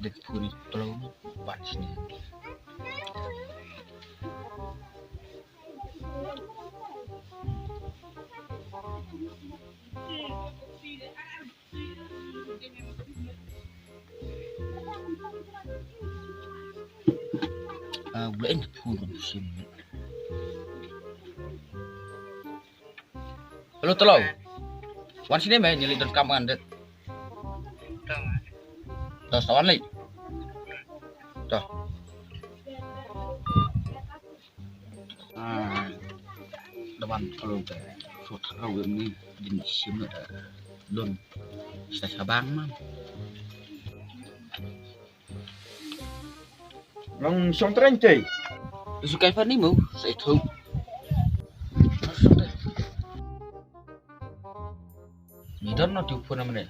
Ada pun tolong ban sini. Boleh ni pun musim. Halo tolong. Wan sini meh nyeli rekam kan det. Tos tawan li. Dah. Depan kalau ke suatu kau ini jenis sim ada lon. Saya sabang mah. Long song tren chơi. Sukai fan ni mu, saya tahu. Ni don no tu pun namanya.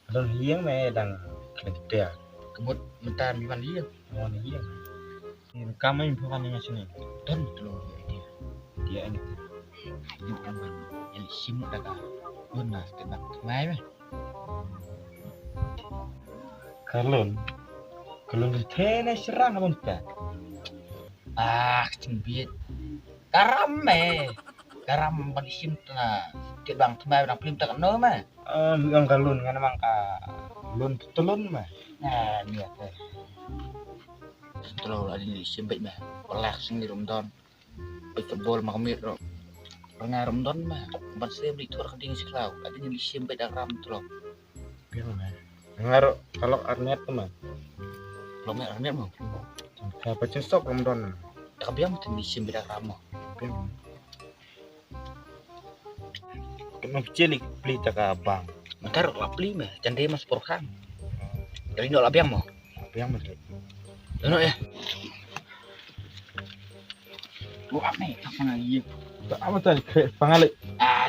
Long hiang me dang kelente. Kemud mentan biman dia. Oh ni hiang. Ni kamai bukan yang sini. Don tolong dia. Dia ini. Bukan yang sim dah kan. Lon lah tebak mai meh. Kalon. Kalon tena serang abang pa. Cembit. Garam meh. Garam bagi sim tena. Tebang mai orang pelim tak no meh. Ang kalon nga naman ka. Lon tulon mah. Nah, ni apa? Tolong ada ni sim baik meh. Pelak sing di Ramadan. Football makamit ro. Rengar Ramadan mah. Ban sim di tur keding siklau. Ada ni sim baik garam tolong. Biar mah. Ngaro kalau arnet tu mah. Kalau mek arnet mau. Apa cesok Ramadan. Tak biar mesti ni sim baik garam. Biar mah. Kena cilik beli tak abang. Mentar lapli meh. Jande mas porkan. Jadi nak labiang mau. Biar mah. Tengok ya. Buat ni apa lagi? Tak amat tadi kret pangalik.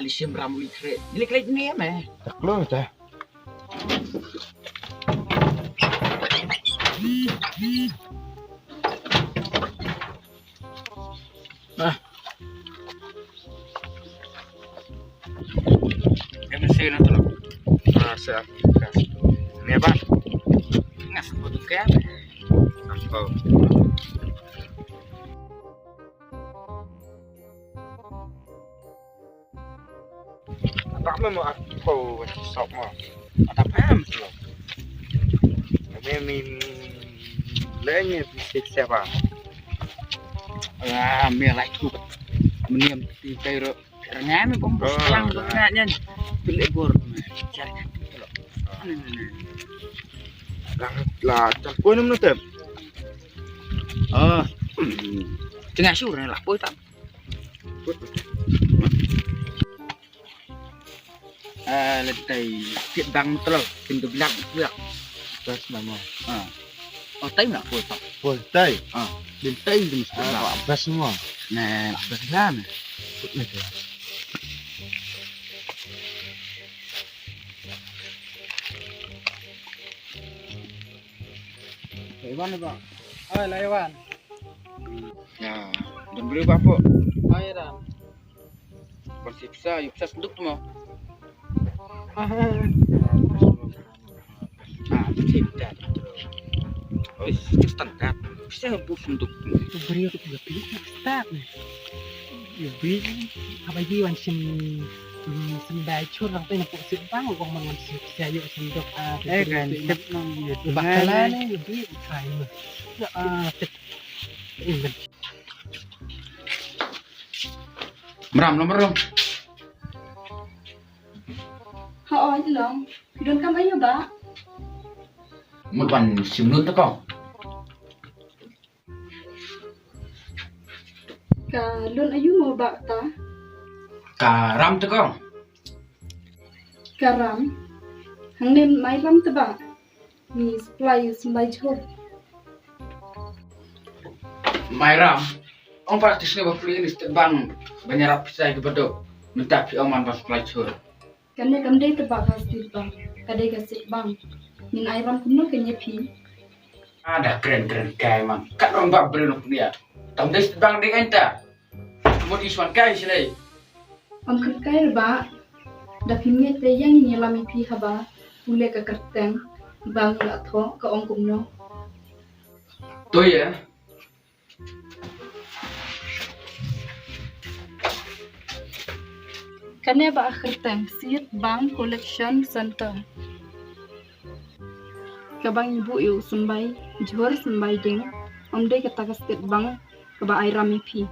Lisim ramu ikre. Ini kret ni meh. Tak keluar cah. Nah. Yang mesti nak tolong. Siap. Ni apa? Ngas betul ke? Oh. Tak mau aku sok mah. Tak paham tu. Tapi min lainnya bisa siapa? Mia lại tu. Meniam di Cairo. Ngam pun selang dekatnya. Pilih bor. Cari tolong. Lah campur nama tu. Tengah syur lah boy tak. Letai tiệt băng tolong pintu belak belak. Tas nama. Oh tay nak boy tak. Pol tay. Letai di mesti belak. Apa semua? Nah, berlan. Iwan apa? Oh, Iwan. Ya, dan beli apa? Ayo dah. Bersih bisa, yuk bisa senduk tu mau. Bersih dah. Standar. Bisa bus senduk. Itu beri aku lebih start nih. Lebih apa lagi wan sim sembah chun orang tu nak pusing bang, orang mana saya yuk sendok Kan, tip nang itu. bakalan ni lebih try mah. Tip ini Meram nomor rom. Họ chứ lòng, thì đơn cam ấy ba. Một bàn xìm luôn đó con. Cả luôn ayu mau ba ta. Cả ram đó con. Karam, hang nem mai ram ta ba. Mi supply sembai chod. Mai ram. Ông praktisnya bapli ini bang banyarap saya kepada minta pi oman pas pelacur. Kane kam dei ta ba pasti ba. Kadai ka sit bang. Min ai ram kuno kenya pi. Ada keren-keren kayak man. Kat orang bak beri nak dia. Tam des bang dengan ta. Mau isuan kai sini. Am kut kai ba. Dapimnya te yang nyelami pi haba ule ka kerteng bang la tho ka ong kumno. Tôi ya. Kane ba kerteng Seed Bank Collection Center. Kabang ibu yu sumbai jor sumbai ding omde kata ka State Bank ka ba ai rami pi.